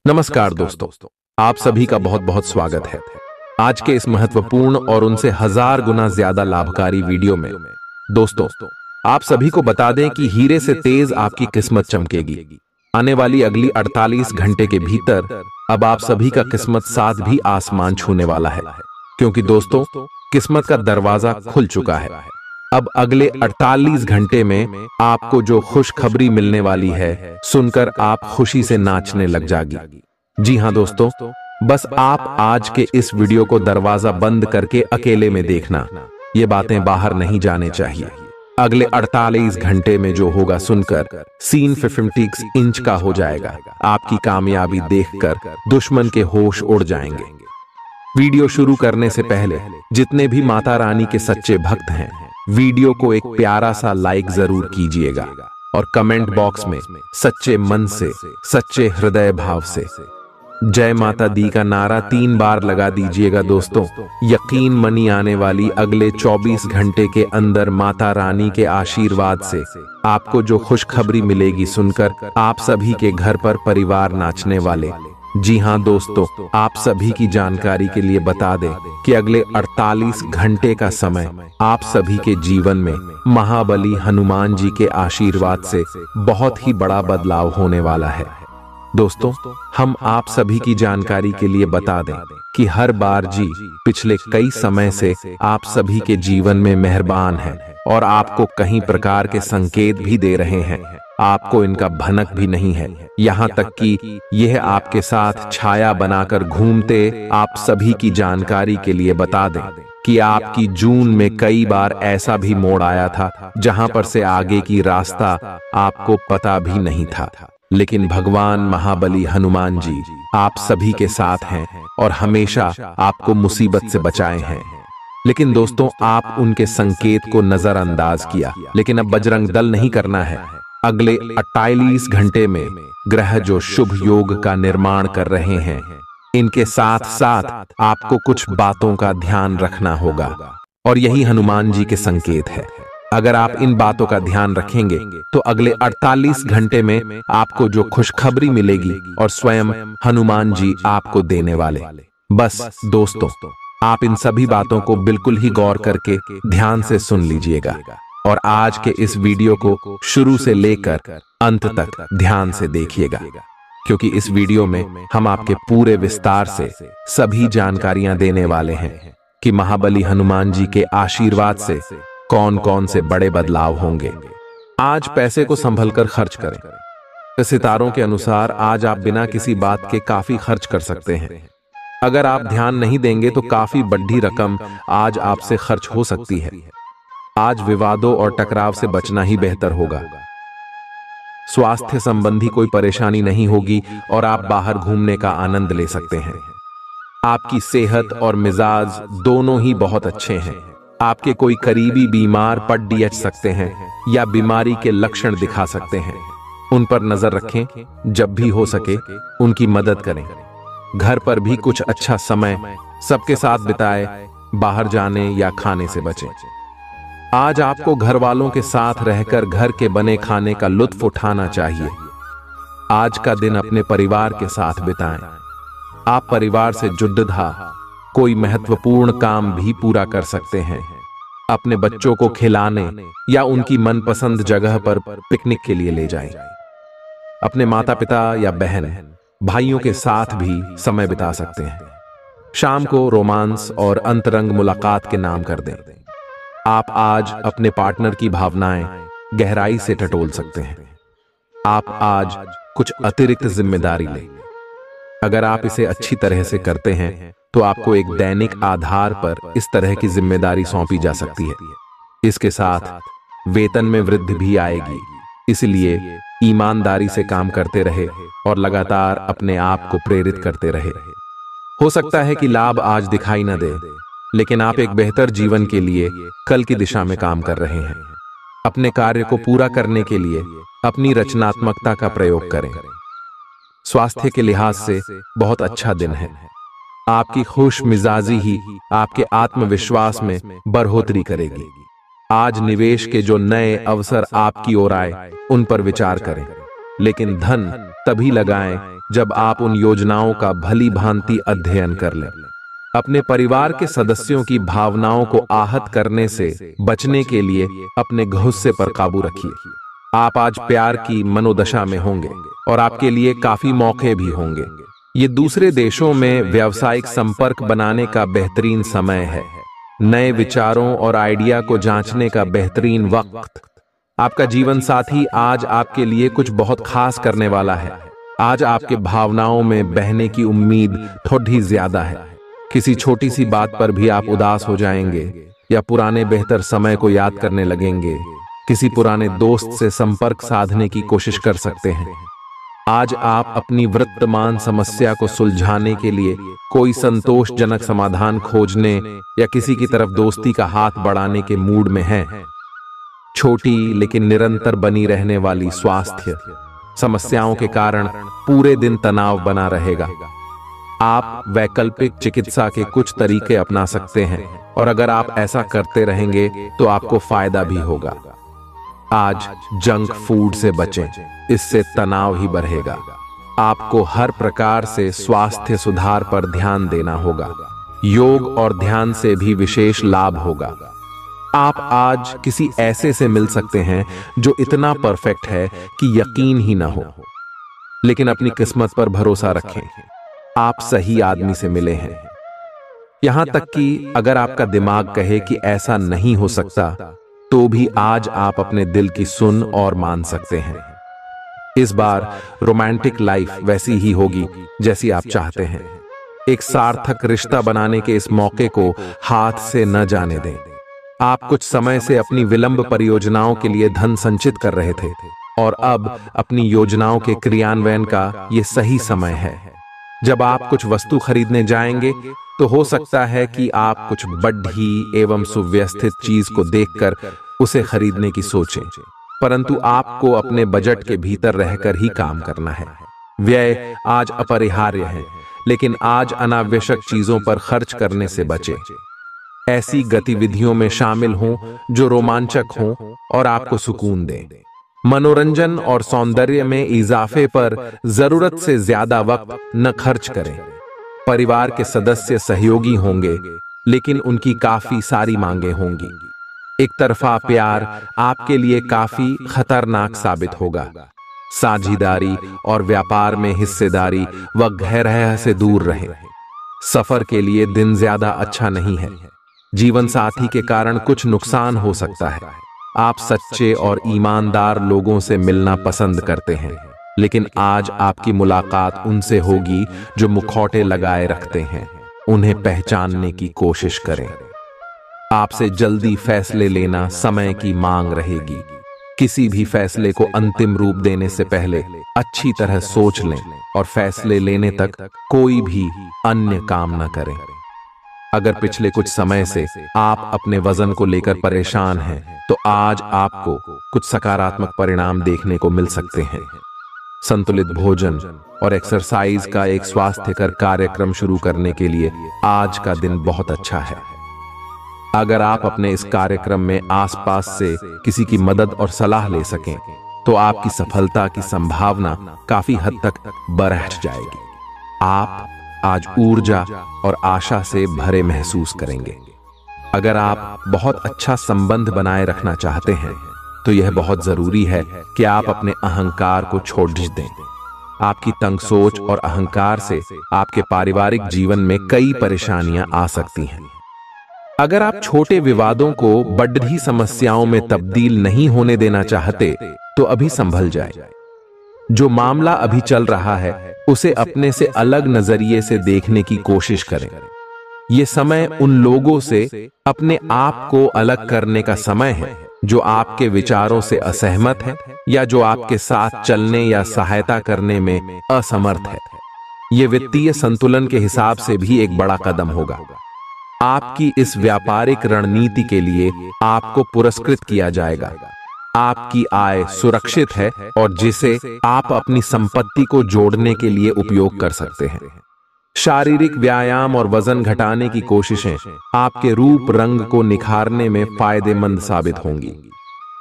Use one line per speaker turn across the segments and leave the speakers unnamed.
नमस्कार दोस्तों, आप सभी का बहुत बहुत स्वागत है। आज के इस महत्वपूर्ण और उनसे 1000 गुना ज्यादा लाभकारी वीडियो में दोस्तों आप सभी को बता दें कि हीरे से तेज आपकी किस्मत चमकेगी। आने वाली अगली 48 घंटे के भीतर अब आप सभी का किस्मत साथ भी आसमान छूने वाला है, क्योंकि दोस्तों किस्मत का दरवाजा खुल चुका है। अब अगले 48 घंटे में आपको जो खुशखबरी मिलने वाली है सुनकर आप खुशी से नाचने लग जागी। जी हां दोस्तों, बस आप आज के इस वीडियो को दरवाजा बंद करके अकेले में देखना। ये बातें बाहर नहीं जाने चाहिए। अगले 48 घंटे में जो होगा सुनकर सीन 56 इंच का हो जाएगा। आपकी कामयाबी देखकर दुश्मन के होश उड़ जाएंगे। वीडियो शुरू करने से पहले जितने भी माता रानी के सच्चे भक्त हैं, वीडियो को एक प्यारा सा लाइक जरूर कीजिएगा और कमेंट बॉक्स में सच्चे मन से, सच्चे हृदय भाव से जय माता दी का नारा 3 बार लगा दीजिएगा। दोस्तों यकीन मनी आने वाली अगले 24 घंटे के अंदर माता रानी के आशीर्वाद से आपको जो खुशखबरी मिलेगी सुनकर आप सभी के घर पर परिवार नाचने वाले। जी हां दोस्तों, आप सभी की जानकारी के लिए बता दें कि अगले 48 घंटे का समय आप सभी के जीवन में महाबली हनुमान जी के आशीर्वाद से बहुत ही बड़ा बदलाव होने वाला है। दोस्तों हम आप सभी की जानकारी के लिए बता दें कि हर बार जी पिछले कई समय से आप सभी के जीवन में मेहरबान हैं और आपको कई प्रकार के संकेत भी दे रहे हैं। आपको इनका भनक भी नहीं है, यहाँ तक कि यह आपके साथ छाया बनाकर घूमते। आप सभी की जानकारी के लिए बता दें कि आपकी जून में कई बार ऐसा भी मोड़ आया था जहां पर से आगे की रास्ता आपको पता भी नहीं था, लेकिन भगवान महाबली हनुमान जी आप सभी के साथ हैं और हमेशा आपको मुसीबत से बचाए हैं। लेकिन दोस्तों आप उनके संकेत को नजरअंदाज किया, लेकिन अब बजरंग दल नहीं करना है। अगले 48 घंटे में ग्रह जो शुभ योग का निर्माण कर रहे हैं, इनके साथ साथ आपको कुछ बातों का ध्यान रखना होगा और यही हनुमान जी के संकेत है। अगर आप इन बातों का ध्यान रखेंगे तो अगले 48 घंटे में आपको जो खुशखबरी मिलेगी और स्वयं हनुमान जी आपको देने वाले। बस दोस्तों आप इन सभी बातों को बिल्कुल ही गौर करके ध्यान से सुन लीजिएगा और आज के इस वीडियो को शुरू से लेकर अंत तक ध्यान से देखिएगा, क्योंकि इस वीडियो में हम आपके पूरे विस्तार से सभी जानकारियां देने वाले हैं कि महाबली हनुमान जी के आशीर्वाद से कौन कौन से बड़े बदलाव होंगे। आज पैसे को संभल कर खर्च करें। सितारों के अनुसार आज आप बिना किसी बात के काफी खर्च कर सकते हैं। अगर आप ध्यान नहीं देंगे तो काफी बड़ी रकम आज आपसे खर्च हो सकती है। आज विवादों और टकराव से बचना ही बेहतर होगा। स्वास्थ्य संबंधी कोई परेशानी नहीं होगी और आप बाहर घूमने का आनंद ले सकते हैं। आपकी सेहत और मिजाज दोनों ही बहुत अच्छे हैं। आपके कोई करीबी बीमार पड़ डीएच सकते हैं या बीमारी के लक्षण दिखा सकते हैं। उन पर नजर रखें, जब भी हो सके उनकी मदद करें। घर पर भी कुछ अच्छा समय सबके साथ बिताए, बाहर जाने या खाने से बचें। आज आपको घर वालों के साथ रहकर घर के बने खाने का लुत्फ उठाना चाहिए। आज का दिन अपने परिवार के साथ बिताएं। आप परिवार से जुड़धा कोई महत्वपूर्ण काम भी पूरा कर सकते हैं। अपने बच्चों को खिलाने या उनकी मनपसंद जगह पर पिकनिक के लिए ले जाएं। अपने माता पिता या बहन भाइयों के साथ भी समय बिता सकते हैं। शाम को रोमांस और अंतरंग मुलाकात के नाम कर दें। आप आज अपने पार्टनर की भावनाएं गहराई से टटोल सकते हैं। आप आज कुछ अतिरिक्त जिम्मेदारी लें। अगर आप इसे अच्छी तरह से करते हैं तो आपको एक दैनिक आधार पर इस तरह की जिम्मेदारी सौंपी जा सकती है। इसके साथ वेतन में वृद्धि भी आएगी, इसलिए ईमानदारी से काम करते रहे और लगातार अपने आप को प्रेरित करते रहे। हो सकता है कि लाभ आज दिखाई न दे, लेकिन आप एक बेहतर जीवन के लिए कल की दिशा में काम कर रहे हैं। अपने कार्य को पूरा करने के लिए अपनी रचनात्मकता का प्रयोग करें। स्वास्थ्य के लिहाज से बहुत अच्छा दिन है। आपकी खुश मिजाजी ही आपके आत्मविश्वास में बढ़ोतरी करेगी। आज निवेश के जो नए अवसर आपकी ओर आए उन पर विचार करें, लेकिन धन तभी लगाएं जब आप उन योजनाओं का भली भांति अध्ययन कर लें। अपने परिवार के सदस्यों की भावनाओं को आहत करने से बचने के लिए अपने गुस्से पर काबू रखिए। आप आज प्यार की मनोदशा में होंगे और आपके लिए काफी मौके भी होंगे। ये दूसरे देशों में व्यावसायिक संपर्क बनाने का बेहतरीन समय है। नए विचारों और आइडिया को जांचने का बेहतरीन वक्त। आपका जीवन साथी आज आपके लिए कुछ बहुत खास करने वाला है। आज आपके भावनाओं में बहने की उम्मीद थोड़ी ज्यादा है। किसी छोटी सी बात पर भी आप उदास हो जाएंगे या पुराने बेहतर समय को याद करने लगेंगे। किसी पुराने दोस्त से संपर्क साधने की कोशिश कर सकते हैं। आज आप अपनी वर्तमान समस्या को सुलझाने के लिए कोई संतोषजनक समाधान खोजने या किसी की तरफ दोस्ती का हाथ बढ़ाने के मूड में हैं। छोटी लेकिन निरंतर बनी रहने वाली स्वास्थ्य समस्याओं के कारण पूरे दिन तनाव बना रहेगा। आप वैकल्पिक चिकित्सा के कुछ तरीके अपना सकते हैं और अगर आप ऐसा करते रहेंगे तो आपको फायदा भी होगा। आज जंक फूड से बचें, इससे तनाव ही बढ़ेगा। आपको हर प्रकार से स्वास्थ्य सुधार पर ध्यान देना होगा। योग और ध्यान से भी विशेष लाभ होगा। आप आज किसी ऐसे से मिल सकते हैं जो इतना परफेक्ट है कि यकीन ही ना हो, लेकिन अपनी किस्मत पर भरोसा रखें। आप सही आदमी से मिले हैं। यहां तक कि अगर आपका दिमाग कहे कि ऐसा नहीं हो सकता, तो भी आज आप अपने दिल की सुन और मान सकते हैं। इस बार रोमांटिक लाइफ वैसी ही होगी जैसी आप चाहते हैं। एक सार्थक रिश्ता बनाने के इस मौके को हाथ से न जाने दें। आप कुछ समय से अपनी विलंब परियोजनाओं के लिए धन संचित कर रहे थे और अब अपनी योजनाओं के क्रियान्वयन का ये सही समय है। जब आप कुछ वस्तु खरीदने जाएंगे तो हो सकता है कि आप कुछ बढ़ी एवं सुव्यवस्थित चीज को देखकर उसे खरीदने की सोचें, परंतु आपको अपने बजट के भीतर रहकर ही काम करना है। व्यय आज अपरिहार्य है, लेकिन आज अनावश्यक चीजों पर खर्च करने से बचें। ऐसी गतिविधियों में शामिल हों जो रोमांचक हों और आपको सुकून दें। मनोरंजन और सौंदर्य में इजाफे पर जरूरत से ज्यादा वक्त न खर्च करें। परिवार के सदस्य सहयोगी होंगे, लेकिन उनकी काफी सारी मांगें होंगी। एक तरफा प्यार आपके लिए काफी खतरनाक साबित होगा। साझेदारी और व्यापार में हिस्सेदारी व गृह से दूर रहें। सफर के लिए दिन ज्यादा अच्छा नहीं है। जीवन साथी के कारण कुछ नुकसान हो सकता है। आप सच्चे और ईमानदार लोगों से मिलना पसंद करते हैं, लेकिन आज आपकी मुलाकात उनसे होगी जो मुखौटे लगाए रखते हैं। उन्हें पहचानने की कोशिश करें। आपसे जल्दी फैसले लेना समय की मांग रहेगी। किसी भी फैसले को अंतिम रूप देने से पहले अच्छी तरह सोच लें और फैसले लेने तक कोई भी अन्य काम न करें। अगर पिछले कुछ समय से आप अपने वजन को लेकर परेशान हैं, तो आज आपको कुछ सकारात्मक परिणाम देखने को मिल सकते हैं। संतुलित भोजन और एक्सरसाइज का एक स्वास्थ्यकर कार्यक्रम शुरू करने के लिए आज का दिन बहुत अच्छा है। अगर आप अपने इस कार्यक्रम में आसपास से किसी की मदद और सलाह ले सकें, तो आपकी सफलता की संभावना काफी हद तक बढ़ जाएगी। आप आज ऊर्जा और आशा से भरे महसूस करेंगे। अगर आप बहुत अच्छा संबंध बनाए रखना चाहते हैं, तो यह बहुत जरूरी है कि आप अपने अहंकार को छोड़ दें। आपकी तंग सोच और अहंकार से आपके पारिवारिक जीवन में कई परेशानियां आ सकती हैं। अगर आप छोटे विवादों को बढ़ती समस्याओं में तब्दील नहीं होने देना चाहते, तो अभी संभल जाए। जो मामला अभी चल रहा है, उसे अपने से अलग नजरिए से देखने की कोशिश करें। यह समय उन लोगों से अपने आप को अलग करने का समय है जो आपके विचारों से असहमत है या जो आपके साथ चलने या सहायता करने में असमर्थ है। यह वित्तीय संतुलन के हिसाब से भी एक बड़ा कदम होगा। आपकी इस व्यापारिक रणनीति के लिए आपको पुरस्कृत किया जाएगा। आपकी आय सुरक्षित है और जिसे आप अपनी संपत्ति को जोड़ने के लिए उपयोग कर सकते हैं। शारीरिक व्यायाम और वजन घटाने की कोशिशें आपके रूप रंग को निखारने में फायदेमंद साबित होंगी।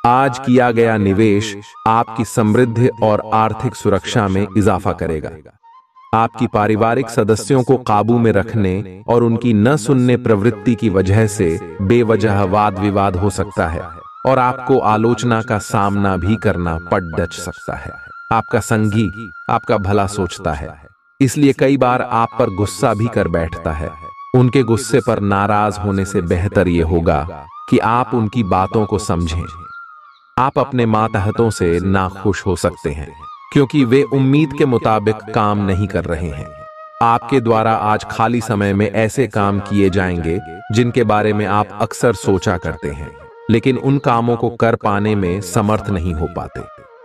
आज किया गया निवेश आपकी समृद्धि और आर्थिक सुरक्षा में इजाफा करेगा। आपकी पारिवारिक सदस्यों को काबू में रखने और उनकी न सुनने प्रवृत्ति की वजह से बेवजह वाद विवाद हो सकता है और आपको आलोचना का सामना भी करना पड़ सकता है। आपका संगी आपका भला सोचता है, इसलिए कई बार आप पर गुस्सा भी कर बैठता है। उनके गुस्से पर नाराज होने से बेहतर यह होगा कि आप उनकी बातों को समझें। आप अपने मातहतों से नाखुश हो सकते हैं क्योंकि वे उम्मीद के मुताबिक काम नहीं कर रहे हैं। आपके द्वारा आज खाली समय में ऐसे काम किए जाएंगे जिनके बारे में आप अक्सर सोचा करते हैं, लेकिन उन कामों को कर पाने में समर्थ नहीं हो पाते।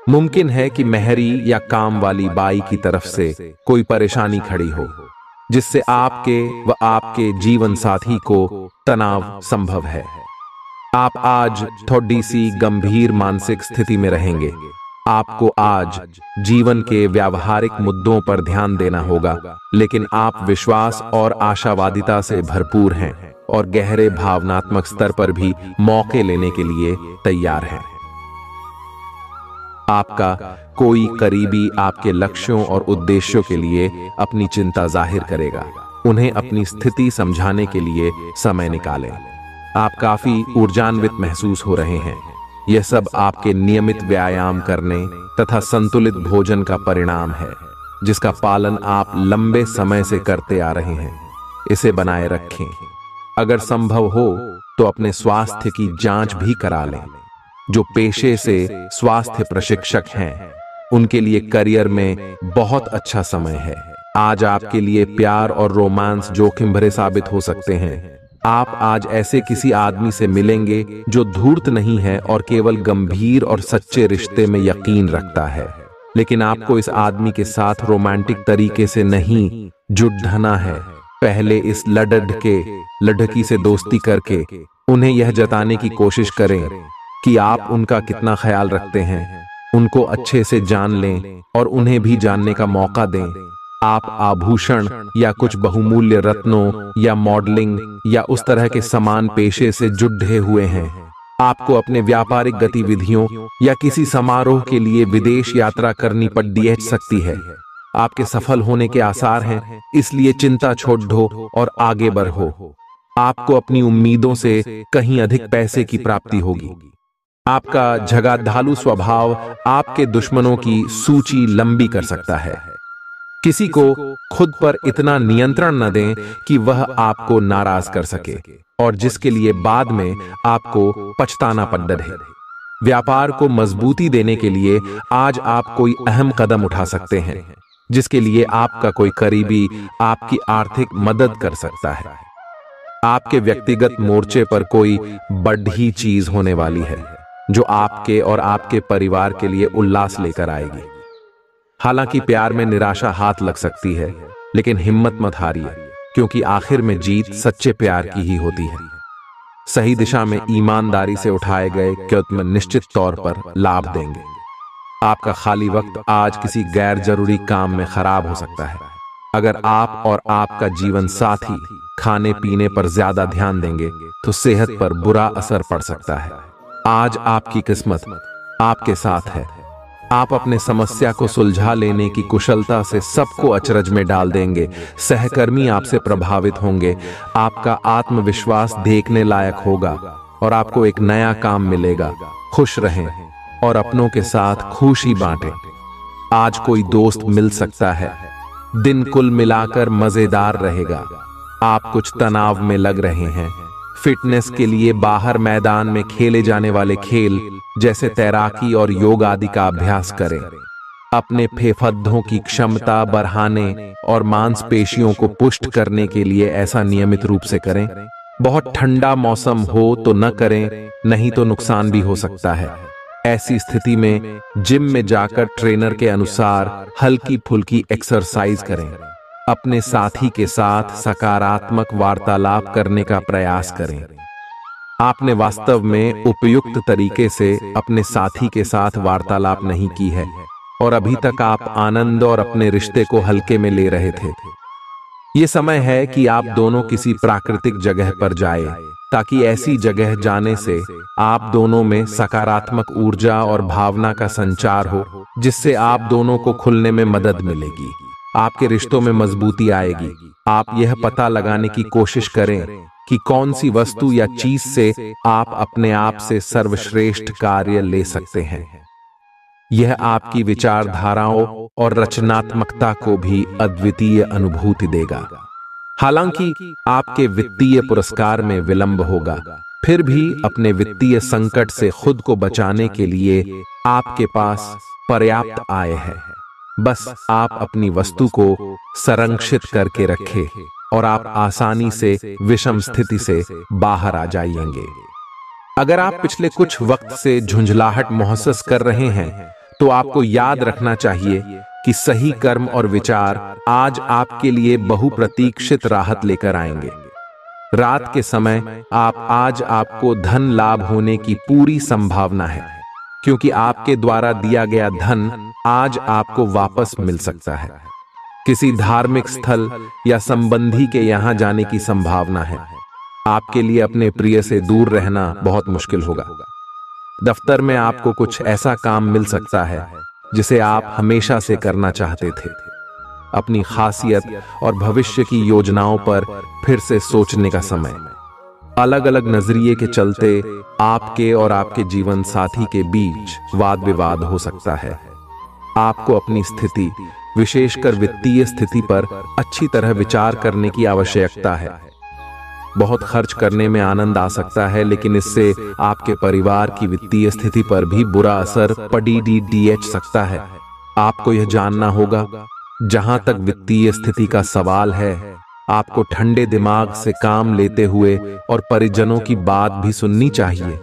मुमकिन है कि मेहरी या काम वाली बाई की तरफ से कोई परेशानी खड़ी हो जिससे आपके व आपके जीवन साथी को तनाव संभव है। आप आज थोड़ी सी गंभीर मानसिक स्थिति में रहेंगे। आपको आज जीवन के व्यावहारिक मुद्दों पर ध्यान देना होगा, लेकिन आप विश्वास और आशावादिता से भरपूर हैं और गहरे भावनात्मक स्तर पर भी मौके लेने के लिए तैयार हैं। आपका कोई करीबी आपके लक्ष्यों और उद्देश्यों के लिए अपनी चिंता जाहिर करेगा। उन्हें अपनी स्थिति समझाने के लिए समय निकालें। आप काफी ऊर्जान्वित महसूस हो रहे हैं। यह सब आपके नियमित व्यायाम करने तथा संतुलित भोजन का परिणाम है, जिसका पालन आप लंबे समय से करते आ रहे हैं। इसे बनाए रखें। अगर संभव हो तो अपने स्वास्थ्य की जांच भी करा लें। जो पेशे से स्वास्थ्य प्रशिक्षक हैं, उनके लिए करियर में बहुत अच्छा समय है। आज आपके लिए प्यार और रोमांस जोखिम भरे साबित हो सकते हैं। आप आज ऐसे किसी आदमी से मिलेंगे जो धूर्त नहीं है और केवल गंभीर और सच्चे रिश्ते में यकीन रखता है, लेकिन आपको इस आदमी के साथ रोमांटिक तरीके से नहीं जुड़ना है। पहले इस लड़की से दोस्ती करके उन्हें यह जताने की कोशिश करें कि आप उनका कितना ख्याल रखते हैं। उनको अच्छे से जान लें और उन्हें भी जानने का मौका दें। आप आभूषण या कुछ बहुमूल्य रत्नों या मॉडलिंग या उस तरह के समान पेशे से जुड़े हुए हैं। आपको अपने व्यापारिक गतिविधियों या किसी समारोह के लिए विदेश यात्रा करनी पड़ सकती है। आपके सफल होने के आसार हैं, इसलिए चिंता छोड़ दो और आगे बढ़ो। आपको अपनी उम्मीदों से कहीं अधिक पैसे की प्राप्ति होगी। आपका झगड़ालू स्वभाव आपके दुश्मनों की सूची लंबी कर सकता है। किसी को खुद पर इतना नियंत्रण न दें कि वह आपको नाराज कर सके और जिसके लिए बाद में आपको पछताना पड़ रहे। व्यापार को मजबूती देने के लिए आज आप कोई अहम कदम उठा सकते हैं, जिसके लिए आपका कोई करीबी आपकी आर्थिक मदद कर सकता है। आपके व्यक्तिगत मोर्चे पर कोई बड़ी चीज होने वाली है जो आपके और आपके परिवार के लिए उल्लास लेकर आएगी। हालांकि प्यार में निराशा हाथ लग सकती है, लेकिन हिम्मत मत हारिए, क्योंकि आखिर में जीत सच्चे प्यार की ही होती है। सही दिशा में ईमानदारी से उठाए गए कदम निश्चित तौर पर लाभ देंगे। आपका खाली वक्त आज किसी गैर जरूरी काम में खराब हो सकता है। अगर आप और आपका जीवन साथी खाने पीने पर ज्यादा ध्यान देंगे तो सेहत पर बुरा असर पड़ सकता है। आज आपकी किस्मत आपके साथ है। आप अपने समस्या को सुलझा लेने की कुशलता से सबको अचरज में डाल देंगे। सहकर्मी आपसे प्रभावित होंगे। आपका आत्मविश्वास देखने लायक होगा और आपको एक नया काम मिलेगा। खुश रहें और अपनों के साथ खुशी बांटें। आज कोई दोस्त मिल सकता है। दिन कुल मिलाकर मजेदार रहेगा। आप कुछ तनाव में लग रहे हैं। फिटनेस के लिए बाहर मैदान में खेले जाने वाले खेल जैसे तैराकी और योग आदि का अभ्यास करें। अपने फेफड़ों की क्षमता बढ़ाने और मांसपेशियों को पुष्ट करने के लिए ऐसा नियमित रूप से करें। बहुत ठंडा मौसम हो तो न करें, नहीं तो नुकसान भी हो सकता है। ऐसी स्थिति में जिम में जाकर ट्रेनर के अनुसार हल्की फुल्की एक्सरसाइज करें। अपने साथी के साथ सकारात्मक वार्तालाप करने का प्रयास करें। आपने वास्तव में उपयुक्त तरीके से अपने साथी के साथ वार्तालाप नहीं की है और अभी तक आप आनंद और अपने रिश्ते को हल्के में ले रहे थे। ये समय है कि आप दोनों किसी प्राकृतिक जगह पर जाएं, ताकि ऐसी जगह जाने से आप दोनों में सकारात्मक ऊर्जा और भावना का संचार हो, जिससे आप दोनों को खुलने में मदद मिलेगी। आपके रिश्तों में मजबूती आएगी। आप यह पता लगाने की कोशिश करें कि कौन सी वस्तु या चीज से आप अपने आप से सर्वश्रेष्ठ कार्य ले सकते हैं। यह आपकी विचारधाराओं और रचनात्मकता को भी अद्वितीय अनुभूति देगा। हालांकि आपके वित्तीय पुरस्कार में विलंब होगा, फिर भी अपने वित्तीय संकट से खुद को बचाने के लिए आपके पास पर्याप्त आय है। बस आप अपनी वस्तु को संरक्षित करके रखें और आप आसानी से विषम स्थिति से बाहर आ जाएंगे। अगर आप पिछले कुछ वक्त से झुंझलाहट महसूस कर रहे हैं तो आपको याद रखना चाहिए कि सही कर्म और विचार आज आपके लिए बहुप्रतीक्षित राहत लेकर आएंगे। रात के समय आज आपको धन लाभ होने की पूरी संभावना है, क्योंकि आपके द्वारा दिया गया धन आज आपको वापस मिल सकता है। किसी धार्मिक स्थल या संबंधी के यहां जाने की संभावना है। आपके लिए अपने प्रिय से दूर रहना बहुत मुश्किल होगा। दफ्तर में आपको कुछ ऐसा काम मिल सकता है जिसे आप हमेशा से करना चाहते थे। अपनी खासियत और भविष्य की योजनाओं पर फिर से सोचने का समय। अलग अलग नजरिए के चलते आपके और आपके जीवन साथी के बीच वाद विवाद हो सकता है। आपको अपनी स्थिति, विशेषकर वित्तीय स्थिति पर अच्छी तरह विचार करने की आवश्यकता है। बहुत खर्च करने में आनंद आ सकता है, लेकिन इससे आपके परिवार की वित्तीय स्थिति पर भी बुरा असर पड़ सकता है। आपको यह जानना होगा, जहां तक वित्तीय स्थिति का सवाल है, आपको ठंडे दिमाग से काम लेते हुए और परिजनों की बात भी सुननी चाहिए।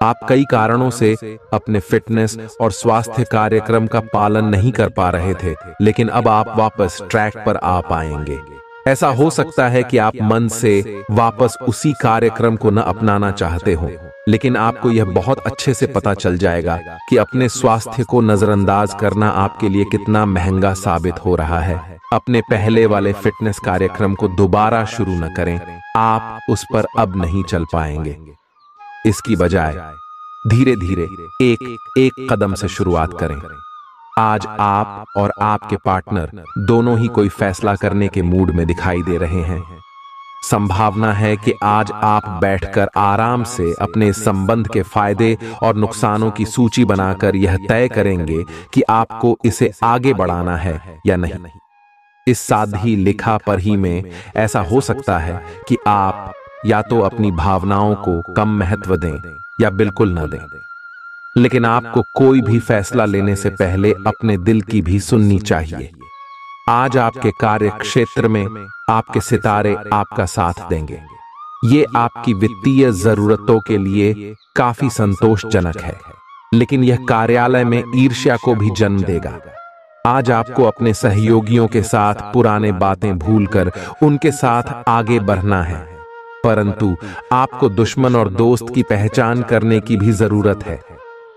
आप कई कारणों से अपने फिटनेस और स्वास्थ्य कार्यक्रम का पालन नहीं कर पा रहे थे, लेकिन अब आप वापस ट्रैक पर आ पाएंगे। ऐसा हो सकता है कि आप मन से वापस उसी कार्यक्रम को न अपनाना चाहते हो, लेकिन आपको यह बहुत अच्छे से पता चल जाएगा कि अपने स्वास्थ्य को नजरअंदाज करना आपके लिए कितना महंगा साबित हो रहा है। अपने पहले वाले फिटनेस कार्यक्रम को दोबारा शुरू न करें, आप उस पर अब नहीं चल पाएंगे। इसकी बजाय धीरे धीरे एक कदम से शुरुआत करें। आज आप और आपके पार्टनर दोनों ही कोई फैसला करने के मूड में दिखाई दे रहे हैं। संभावना है कि आज आप बैठकर आराम से अपने संबंध के फायदे और नुकसानों की सूची बनाकर यह तय करेंगे कि आपको इसे आगे बढ़ाना है या नहीं। इस सादी लिखा पढ़ी में ऐसा हो सकता है कि आप या तो अपनी भावनाओं को कम महत्व दें या बिल्कुल न दें, लेकिन आपको कोई भी फैसला लेने से पहले अपने दिल की भी सुननी चाहिए। आज आपके कार्य क्षेत्र में आपके सितारे आपका साथ देंगे। ये आपकी वित्तीय जरूरतों के लिए काफी संतोषजनक है, लेकिन यह कार्यालय में ईर्ष्या को भी जन्म देगा। आज आपको अपने सहयोगियों के साथ पुराने बातें भूलकर उनके साथ आगे बढ़ना है, परंतु आपको दुश्मन और दोस्त की पहचान करने की भी जरूरत है,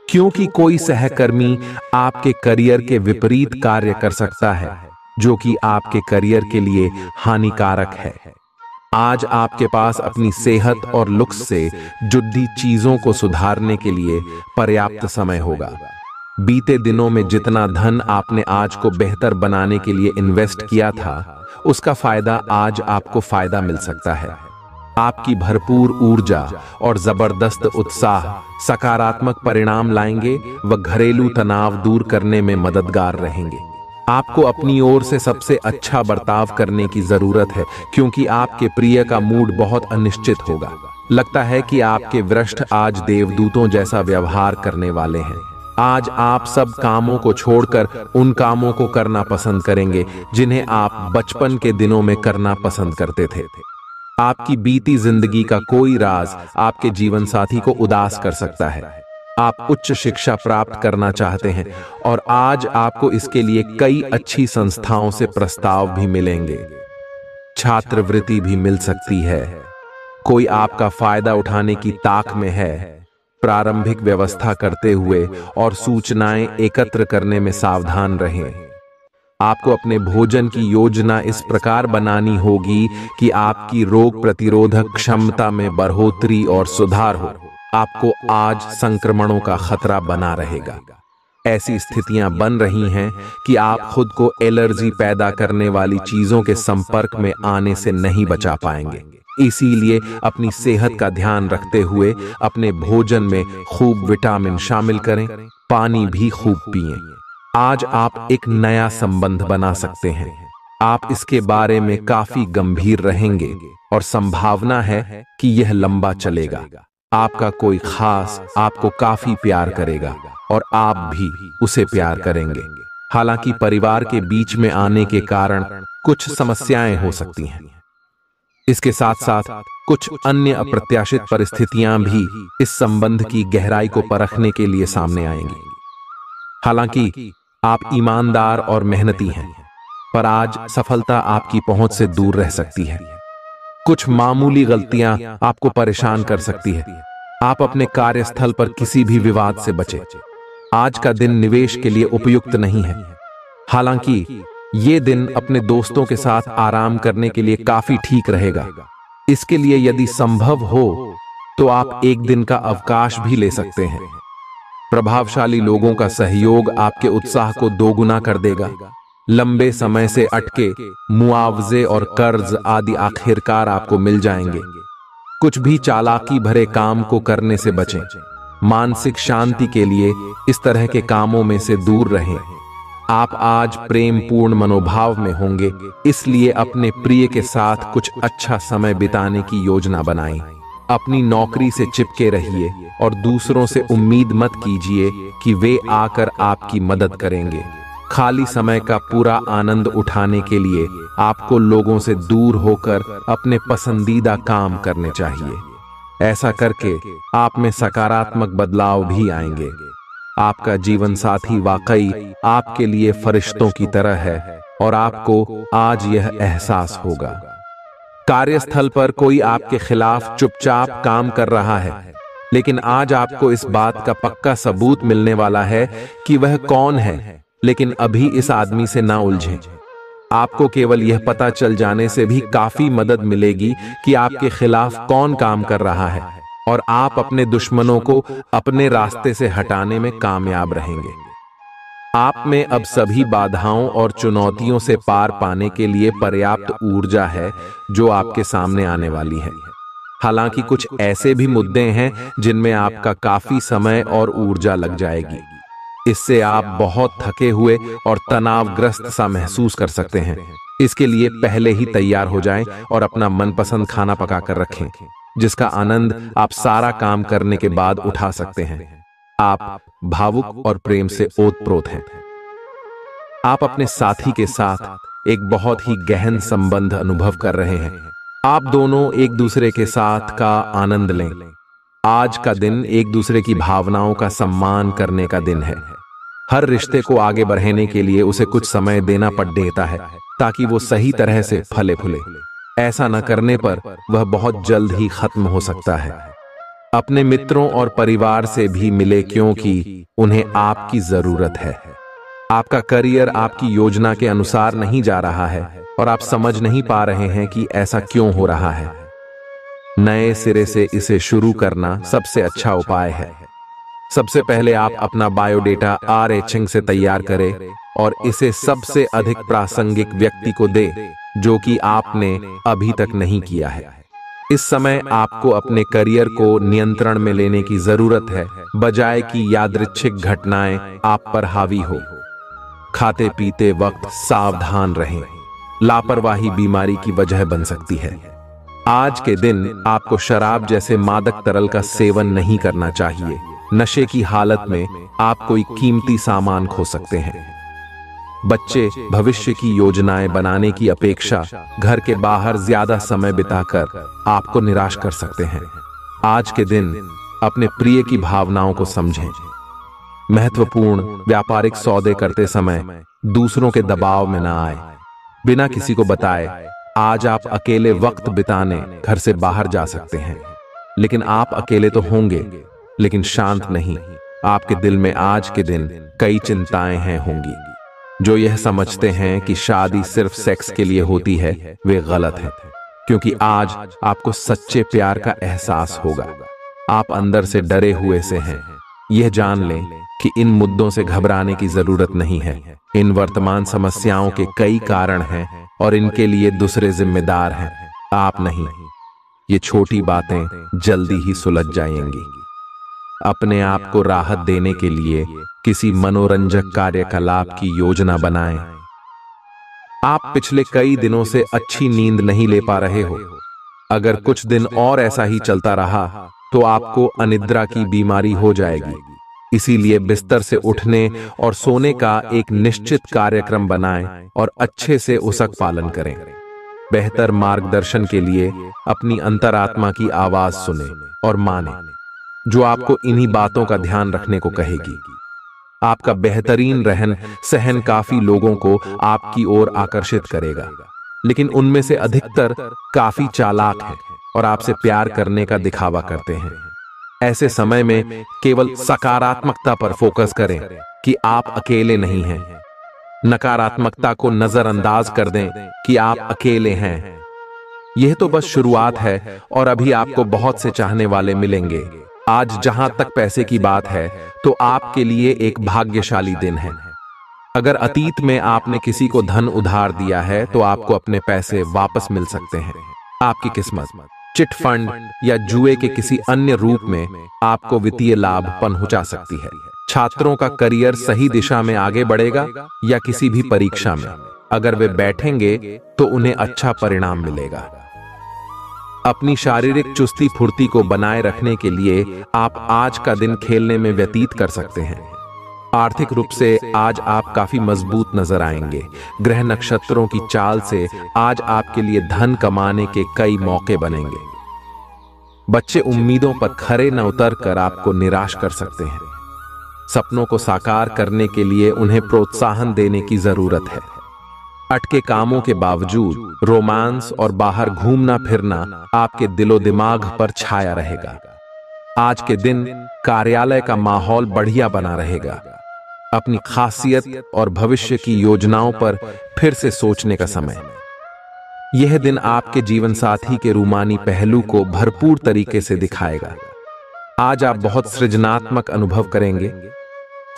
क्योंकि कोई सहकर्मी आपके करियर के विपरीत कार्य कर सकता है, जो कि आपके करियर के लिए हानिकारक है। आज आपके पास अपनी सेहत और लुक्स से जुड़ी चीजों को सुधारने के लिए पर्याप्त समय होगा। बीते दिनों में जितना धन आपने आज को बेहतर बनाने के लिए इन्वेस्ट किया था, उसका फायदा आज आपको फायदा मिल सकता है। आपकी भरपूर ऊर्जा और जबरदस्त उत्साह सकारात्मक परिणाम लाएंगे व घरेलू तनाव दूर करने में मददगार रहेंगे। आपको अपनी ओर से सबसे अच्छा बर्ताव करने की जरूरत है, क्योंकि आपके प्रिय का मूड बहुत अनिश्चित होगा। लगता है कि आपके वरिष्ठ आज देवदूतों जैसा व्यवहार करने वाले हैं। आज आप सब कामों को छोड़कर उन कामों को करना पसंद करेंगे जिन्हें आप बचपन के दिनों में करना पसंद करते थे। आपकी बीती जिंदगी का कोई राज आपके जीवन साथी को उदास कर सकता है। आप उच्च शिक्षा प्राप्त करना चाहते हैं और आज आपको इसके लिए कई अच्छी संस्थाओं से प्रस्ताव भी मिलेंगे। छात्रवृत्ति भी मिल सकती है। कोई आपका फायदा उठाने की ताक में है। प्रारंभिक व्यवस्था करते हुए और सूचनाएं एकत्र करने में सावधान रहें। आपको अपने भोजन की योजना इस प्रकार बनानी होगी कि आपकी रोग प्रतिरोधक क्षमता में बढ़ोतरी और सुधार हो। आपको आज संक्रमणों का खतरा बना रहेगा। ऐसी स्थितियां बन रही हैं कि आप खुद को एलर्जी पैदा करने वाली चीजों के संपर्क में आने से नहीं बचा पाएंगे। इसीलिए अपनी सेहत का ध्यान रखते हुए अपने भोजन में खूब विटामिन शामिल करें, पानी भी खूब पिएं। आज आप एक नया संबंध बना सकते हैं। आप इसके बारे में काफी गंभीर रहेंगे और संभावना है कि यह लंबा चलेगा। आपका कोई खास आपको काफी प्यार करेगा और आप भी उसे प्यार करेंगे। हालांकि परिवार के बीच में आने के कारण कुछ समस्याएं हो सकती हैं। इसके साथ साथ कुछ अन्य अप्रत्याशित परिस्थितियां भी इस संबंध की गहराई को परखने के लिए सामने आएंगी। हालांकि आप ईमानदार और मेहनती हैं, पर आज सफलता आपकी पहुंच से दूर रह सकती है। कुछ मामूली गलतियां आपको परेशान कर सकती है। आप अपने कार्यस्थल पर किसी भी विवाद से बचें। आज का दिन निवेश के लिए उपयुक्त नहीं है। हालांकि ये दिन अपने दोस्तों के साथ आराम करने के लिए काफी ठीक रहेगा। इसके लिए यदि संभव हो तो आप एक दिन का अवकाश भी ले सकते हैं। प्रभावशाली लोगों का सहयोग आपके उत्साह को दोगुना कर देगा। लंबे समय से अटके मुआवजे और कर्ज आदि आखिरकार आपको मिल जाएंगे। कुछ भी चालाकी भरे काम को करने से बचें। मानसिक शांति के लिए इस तरह के कामों में से दूर रहें। आप आज प्रेम पूर्ण मनोभाव में होंगे, इसलिए अपने प्रिय के साथ कुछ अच्छा समय बिताने की योजना बनाएं। अपनी नौकरी से चिपके रहिए और दूसरों से उम्मीद मत कीजिए कि वे आकर आपकी मदद करेंगे। खाली समय का पूरा आनंद उठाने के लिए आपको लोगों से दूर होकर अपने पसंदीदा काम करने चाहिए। ऐसा करके आप में सकारात्मक बदलाव भी आएंगे। आपका जीवन साथी वाकई आपके लिए फरिश्तों की तरह है और आपको आज यह एहसास होगा। कार्यस्थल पर कोई आपके खिलाफ चुपचाप काम कर रहा है, लेकिन आज आपको इस बात का पक्का सबूत मिलने वाला है कि वह कौन है। लेकिन अभी इस आदमी से ना उलझें। आपको केवल यह पता चल जाने से भी काफी मदद मिलेगी कि आपके खिलाफ कौन काम कर रहा है और आप अपने दुश्मनों को अपने रास्ते से हटाने में कामयाब रहेंगे। आप में अब सभी बाधाओं और चुनौतियों से पार पाने के लिए पर्याप्त ऊर्जा है जो आपके सामने आने वाली है। हालांकि कुछ ऐसे भी मुद्दे हैं जिनमें आपका काफी समय और ऊर्जा लग जाएगी। इससे आप बहुत थके हुए और तनावग्रस्त सा महसूस कर सकते हैं। इसके लिए पहले ही तैयार हो जाएं और अपना मनपसंद खाना पका कर रखें, जिसका आनंद आप सारा काम करने के बाद उठा सकते हैं। आप भावुक और प्रेम से ओतप्रोत हैं। आप अपने साथी के साथ एक बहुत ही गहन संबंध अनुभव कर रहे हैं। आप दोनों एक दूसरे के साथ का आनंद लें। आज का दिन एक दूसरे की भावनाओं का सम्मान करने का दिन है। हर रिश्ते को आगे बढ़ाने के लिए उसे कुछ समय देना पड़ देता है ताकि वो सही तरह से फले फूले। ऐसा न करने पर वह बहुत जल्द ही खत्म हो सकता है। अपने मित्रों और परिवार से भी मिले, क्योंकि उन्हें आपकी जरूरत है। आपका करियर आपकी योजना के अनुसार नहीं जा रहा है और आप समझ नहीं पा रहे हैं कि ऐसा क्यों हो रहा है। नए सिरे से इसे शुरू करना सबसे अच्छा उपाय है। सबसे पहले आप अपना बायोडेटा RH से तैयार करें और इसे सबसे अधिक प्रासंगिक व्यक्ति को दें जो कि आपने अभी तक नहीं किया है। इस समय आपको अपने करियर को नियंत्रण में लेने की जरूरत है, बजाय कि यादृच्छिक घटनाएं आप पर हावी हो। खाते पीते वक्त सावधान रहें। लापरवाही बीमारी की वजह बन सकती है। आज के दिन आपको शराब जैसे मादक तरल का सेवन नहीं करना चाहिए। नशे की हालत में आप कोई कीमती सामान खो सकते हैं। बच्चे भविष्य की योजनाएं बनाने की अपेक्षा घर के बाहर ज्यादा समय बिताकर आपको निराश कर सकते हैं। आज के दिन अपने प्रिय की भावनाओं को समझें। महत्वपूर्ण व्यापारिक सौदे करते समय दूसरों के दबाव में ना आए। बिना किसी को बताए आज आप अकेले वक्त बिताने घर से बाहर जा सकते हैं। लेकिन आप अकेले तो होंगे, लेकिन शांत नहीं। आपके दिल में आज के दिन कई चिंताएं हैं होंगी। जो यह समझते हैं कि शादी सिर्फ सेक्स के लिए होती है, वे गलत हैं, क्योंकि आज आपको सच्चे प्यार का एहसास होगा। आप अंदर से डरे हुए से हैं। यह जान लें कि इन मुद्दों से घबराने की जरूरत नहीं है। इन वर्तमान समस्याओं के कई कारण हैं और इनके लिए दूसरे जिम्मेदार हैं, आप नहीं। ये छोटी बातें जल्दी ही सुलझ जाएंगी। अपने आप को राहत देने के लिए किसी मनोरंजक कार्यकलाप की योजना बनाएं। आप पिछले कई दिनों से अच्छी नींद नहीं ले पा रहे हो। अगर कुछ दिन और ऐसा ही चलता रहा तो आपको अनिद्रा की बीमारी हो जाएगी। इसीलिए बिस्तर से उठने और सोने का एक निश्चित कार्यक्रम बनाएं और अच्छे से उसका पालन करें। बेहतर मार्गदर्शन के लिए अपनी अंतरात्मा की आवाज सुने और माने, जो आपको इन्हीं बातों का ध्यान रखने को कहेगी। आपका बेहतरीन रहन सहन काफी लोगों को आपकी ओर आकर्षित करेगा, लेकिन उनमें से अधिकतर काफी चालाक हैं और आपसे प्यार करने का दिखावा करते हैं। ऐसे समय में केवल सकारात्मकता पर फोकस करें कि आप अकेले नहीं हैं। नकारात्मकता को नजरअंदाज कर दें कि आप अकेले हैं। यह तो बस शुरुआत है और अभी आपको बहुत से चाहने वाले मिलेंगे। आज जहां तक पैसे की बात है तो आपके लिए एक भाग्यशाली दिन है। अगर अतीत में आपने किसी को धन उधार दिया है तो आपको अपने पैसे वापस मिल सकते हैं। आपकी किस्मत चिट फंड या जुए के किसी अन्य रूप में आपको वित्तीय लाभ पहुंचा सकती है। छात्रों का करियर सही दिशा में आगे बढ़ेगा या किसी भी परीक्षा में अगर वे बैठेंगे तो उन्हें अच्छा परिणाम मिलेगा। अपनी शारीरिक चुस्ती फुर्ती को बनाए रखने के लिए आप आज का दिन खेलने में व्यतीत कर सकते हैं। आर्थिक रूप से आज आप काफी मजबूत नजर आएंगे। ग्रह नक्षत्रों की चाल से आज आपके लिए धन कमाने के कई मौके बनेंगे। बच्चे उम्मीदों पर खरे न उतर कर आपको निराश कर सकते हैं। सपनों को साकार करने के लिए उन्हें प्रोत्साहन देने की जरूरत है। अटके कामों के बावजूद रोमांस और बाहर घूमना फिरना आपके दिलो दिमाग पर छाया रहेगा। आज के दिन कार्यालय का माहौल बढ़िया बना रहेगा। अपनी खासियत और भविष्य की योजनाओं पर फिर से सोचने का समय। यह दिन आपके जीवन साथी के रूमानी पहलू को भरपूर तरीके से दिखाएगा। आज आप बहुत सृजनात्मक अनुभव करेंगे।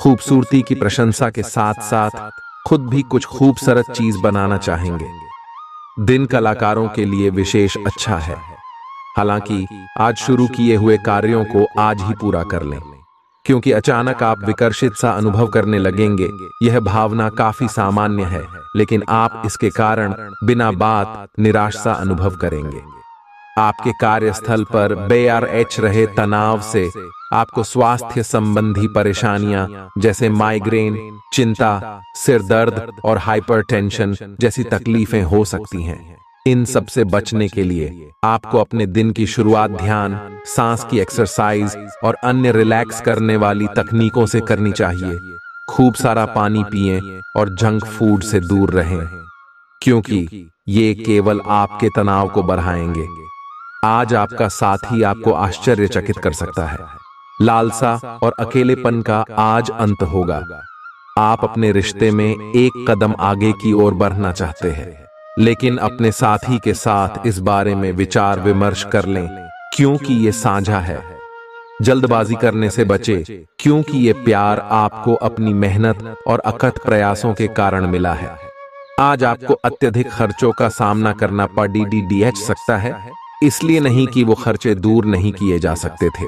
खूबसूरती की प्रशंसा के साथ साथ खुद भी कुछ खूबसूरत चीज बनाना चाहेंगे। दिन कलाकारों के लिए विशेष अच्छा है। हालांकि आज शुरू किए हुए कार्यों को आज ही पूरा कर लें, क्योंकि अचानक आप विकर्षित सा अनुभव करने लगेंगे। यह भावना काफी सामान्य है, लेकिन आप इसके कारण बिना बात निराश सा अनुभव करेंगे। आपके कार्यस्थल पर बेआरएच रहे तनाव से आपको स्वास्थ्य संबंधी परेशानियां जैसे माइग्रेन, चिंता, सिर दर्द और हाइपरटेंशन जैसी तकलीफें हो सकती हैं। इन सब से बचने के लिए आपको अपने दिन की शुरुआत ध्यान, सांस की एक्सरसाइज और अन्य रिलैक्स करने वाली तकनीकों से करनी चाहिए। खूब सारा पानी पिएं और जंक फूड से दूर रहें, क्योंकि ये केवल आपके तनाव को बढ़ाएंगे। आज आपका साथी आपको आश्चर्यचकित कर सकता है। लालसा और अकेलेपन का आज अंत होगा। आप अपने रिश्ते में एक कदम आगे की ओर बढ़ना चाहते हैं, लेकिन अपने साथी के साथ इस बारे में विचार विमर्श कर लें, क्योंकि ये साझा है। जल्दबाजी करने से बचे, क्योंकि ये प्यार आपको अपनी मेहनत और अकथ प्रयासों के कारण मिला है। आज आपको अत्यधिक खर्चों का सामना करना पड़ सकता है, इसलिए नहीं कि वो खर्चे दूर नहीं किए जा सकते थे,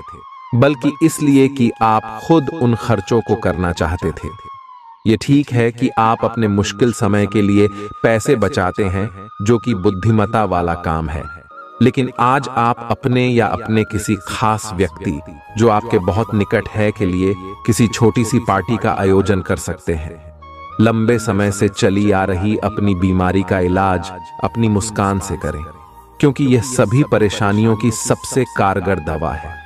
बल्कि इसलिए कि आप खुद उन खर्चों को करना चाहते थे। ये ठीक है कि आप अपने मुश्किल समय के लिए पैसे बचाते हैं, जो कि बुद्धिमत्ता वाला काम है, लेकिन आज आप अपने या अपने किसी खास व्यक्ति जो आपके बहुत निकट है के लिए किसी छोटी सी पार्टी का आयोजन कर सकते हैं। लंबे समय से चली आ रही अपनी बीमारी का इलाज अपनी मुस्कान से करें, क्योंकि यह सभी परेशानियों की सबसे कारगर दवा है।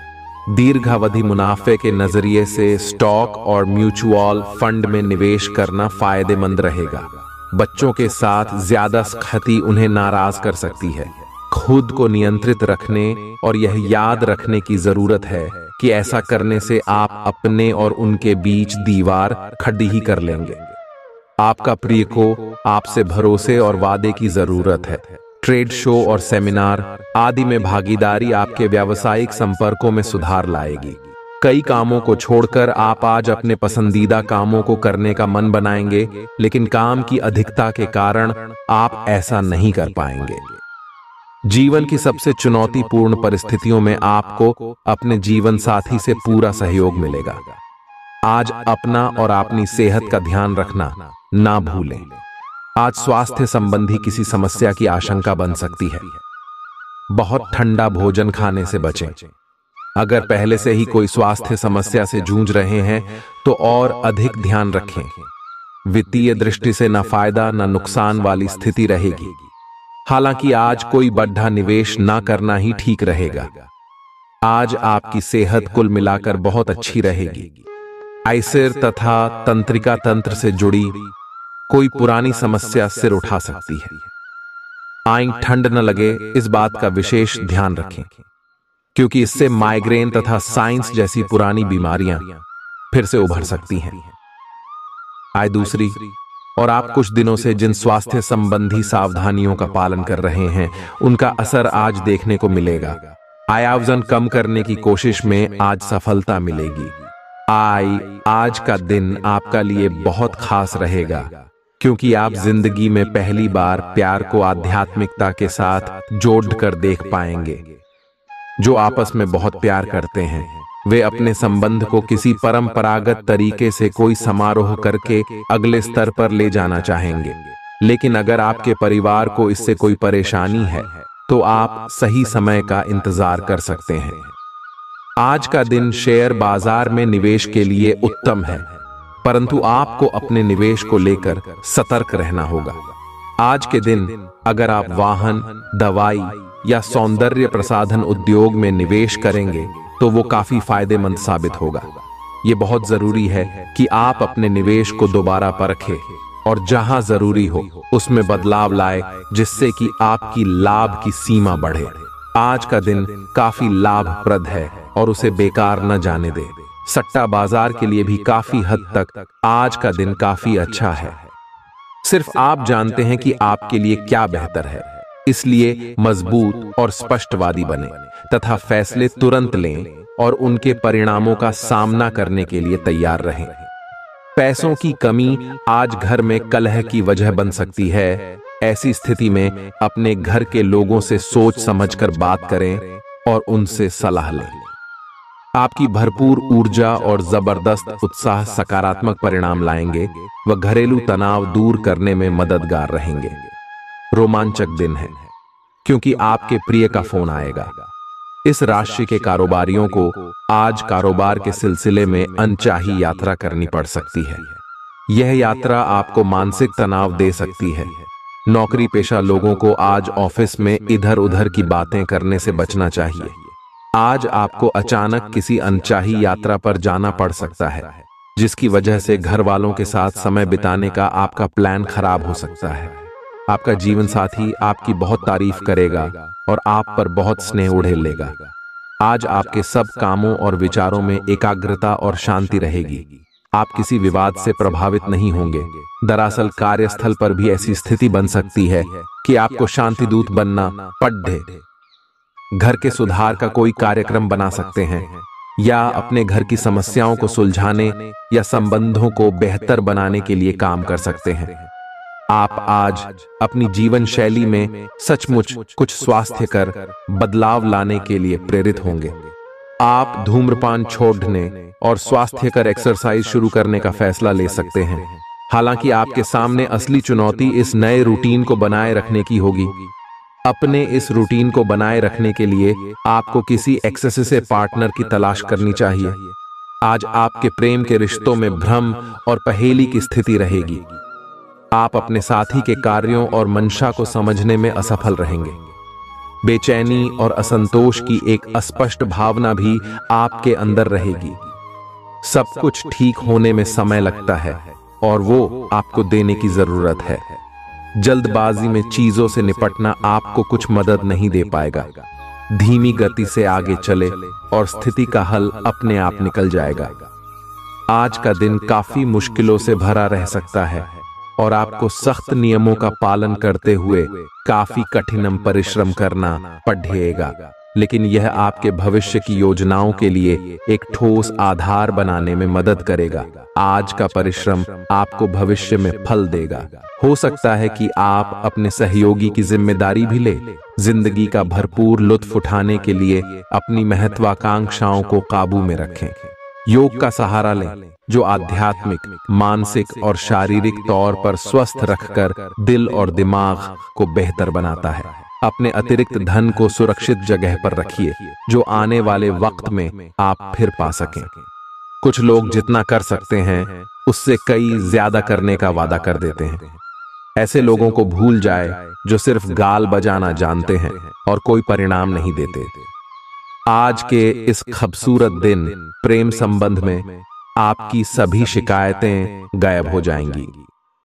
दीर्घावधि मुनाफे के नजरिए से स्टॉक और म्यूचुअल फंड में निवेश करना फायदेमंद रहेगा। बच्चों के साथ ज्यादा सख्ती उन्हें नाराज कर सकती है। खुद को नियंत्रित रखने और यह याद रखने की जरूरत है कि ऐसा करने से आप अपने और उनके बीच दीवार खड़ी ही कर लेंगे। आपका प्रिय को आपसे भरोसे और वादे की जरूरत है। ट्रेड शो और सेमिनार आदि में भागीदारी आपके व्यावसायिक संपर्कों में सुधार लाएगी। कई कामों को छोड़कर आप आज अपने पसंदीदा कामों को करने का मन बनाएंगे, लेकिन काम की अधिकता के कारण आप ऐसा नहीं कर पाएंगे। जीवन की सबसे चुनौतीपूर्ण परिस्थितियों में आपको अपने जीवन साथी से पूरा सहयोग मिलेगा। आज अपना और अपनी सेहत का ध्यान रखना ना भूलें। आज स्वास्थ्य संबंधी किसी समस्या की आशंका बन सकती है। बहुत ठंडा भोजन खाने से बचें। अगर पहले से ही कोई स्वास्थ्य समस्या से जूझ रहे हैं तो और अधिक ध्यान रखें। वित्तीय दृष्टि से न फायदा न नुकसान वाली स्थिति रहेगी। हालांकि आज कोई बड़ा निवेश ना करना ही ठीक रहेगा। आज आपकी सेहत कुल मिलाकर बहुत अच्छी रहेगी। आयसिर तथा तंत्रिका तंत्र से जुड़ी कोई पुरानी समस्या सिर उठा सकती है। आंख ठंड न लगे, इस बात का विशेष ध्यान रखें, क्योंकि इससे माइग्रेन तथा साइंस जैसी पुरानी बीमारियां फिर से उभर सकती हैं। आय दूसरी, और आप कुछ दिनों से जिन स्वास्थ्य संबंधी सावधानियों का पालन कर रहे हैं उनका असर आज देखने को मिलेगा। आय वजन कम करने की कोशिश में आज सफलता मिलेगी। आज का दिन आपका लिए बहुत खास रहेगा, क्योंकि आप जिंदगी में पहली बार प्यार को आध्यात्मिकता के साथ जोड़कर देख पाएंगे। जो आपस में बहुत प्यार करते हैं वे अपने संबंध को किसी परंपरागत तरीके से कोई समारोह करके अगले स्तर पर ले जाना चाहेंगे। लेकिन अगर आपके परिवार को इससे कोई परेशानी है तो आप सही समय का इंतजार कर सकते हैं। आज का दिन शेयर बाजार में निवेश के लिए उत्तम है, परंतु आपको अपने निवेश को लेकर सतर्क रहना होगा। आज के दिन अगर आप वाहन, दवाई या सौंदर्य प्रसाधन उद्योग में निवेश करेंगे तो वो काफी फायदेमंद साबित होगा। ये बहुत जरूरी है कि आप अपने निवेश को दोबारा परखें और जहां जरूरी हो उसमें बदलाव लाए, जिससे कि आपकी लाभ की सीमा बढ़े। आज का दिन काफी लाभप्रद है और उसे बेकार न जाने दे। सट्टा बाजार के लिए भी काफी हद तक आज का दिन काफी अच्छा है। सिर्फ आप जानते हैं कि आपके लिए क्या बेहतर है, इसलिए मजबूत और स्पष्टवादी बने तथा फैसले तुरंत लें और उनके परिणामों का सामना करने के लिए तैयार रहें। पैसों की कमी आज घर में कलह की वजह बन सकती है। ऐसी स्थिति में अपने घर के लोगों से सोच समझकर बात करें और उनसे सलाह लें। आपकी भरपूर ऊर्जा और जबरदस्त उत्साह सकारात्मक परिणाम लाएंगे व घरेलू तनाव दूर करने में मददगार रहेंगे। रोमांचक दिन है, क्योंकि आपके प्रिय का फोन आएगा। इस राशि के कारोबारियों को आज कारोबार के सिलसिले में अनचाही यात्रा करनी पड़ सकती है। यह यात्रा आपको मानसिक तनाव दे सकती है। नौकरी पेशा लोगों को आज ऑफिस में इधर उधर की बातें करने से बचना चाहिए। आज आपको अचानक किसी अनचाही यात्रा पर जाना पड़ सकता है, जिसकी वजह से घर वालों के साथ समय बिताने का आपका प्लान खराब हो सकता है। आपका जीवन साथी आपकी बहुत तारीफ करेगा और आप पर बहुत स्नेह उड़ेलेगा। आज आपके सब कामों और विचारों में एकाग्रता और शांति रहेगी। आप किसी विवाद से प्रभावित नहीं होंगे। दरअसल कार्यस्थल पर भी ऐसी स्थिति बन सकती है कि आपको शांति दूत बनना पड़े। घर के सुधार का कोई कार्यक्रम बना सकते हैं या अपने घर की समस्याओं को सुलझाने या संबंधों को बेहतर बनाने के लिए काम कर सकते हैं। आप आज अपनी जीवन शैली में सचमुच कुछ स्वास्थ्यकर बदलाव लाने के लिए प्रेरित होंगे। आप धूम्रपान छोड़ने और स्वास्थ्यकर एक्सरसाइज शुरू करने का फैसला ले सकते हैं। हालांकि आपके सामने असली चुनौती इस नए रूटीन को बनाए रखने की होगी। अपने इस रूटीन को बनाए रखने के लिए आपको किसी एक्सेसिव पार्टनर की तलाश करनी चाहिए। आज आपके प्रेम के रिश्तों में भ्रम और पहेली की स्थिति रहेगी। आप अपने साथी के कार्यों और मंशा को समझने में असफल रहेंगे। बेचैनी और असंतोष की एक अस्पष्ट भावना भी आपके अंदर रहेगी। सब कुछ ठीक होने में समय लगता है और वो आपको देने की जरूरत है। जल्दबाजी में चीजों से निपटना आपको कुछ मदद नहीं दे पाएगा। धीमी गति से आगे चले और स्थिति का हल अपने आप निकल जाएगा। आज का दिन काफी मुश्किलों से भरा रह सकता है और आपको सख्त नियमों का पालन करते हुए काफी कठिन परिश्रम करना पड़ेगा। लेकिन यह आपके भविष्य की योजनाओं के लिए एक ठोस आधार बनाने में मदद करेगा। आज का परिश्रम आपको भविष्य में फल देगा। हो सकता है कि आप अपने सहयोगी की जिम्मेदारी भी ले। जिंदगी का भरपूर लुत्फ उठाने के लिए अपनी महत्वाकांक्षाओं को काबू में रखें। योग का सहारा लें, जो आध्यात्मिक, मानसिक और शारीरिक तौर पर स्वस्थ रखकर दिल और दिमाग को बेहतर बनाता है। अपने अतिरिक्त धन को सुरक्षित जगह पर रखिए, जो आने वाले वक्त में आप फिर पा सकें। कुछ लोग जितना कर सकते हैं उससे कई ज्यादा करने का वादा कर देते हैं। ऐसे लोगों को भूल जाए जो सिर्फ गाल बजाना जानते हैं और कोई परिणाम नहीं देते। आज के इस खूबसूरत दिन प्रेम संबंध में आपकी सभी शिकायतें गायब हो जाएंगी।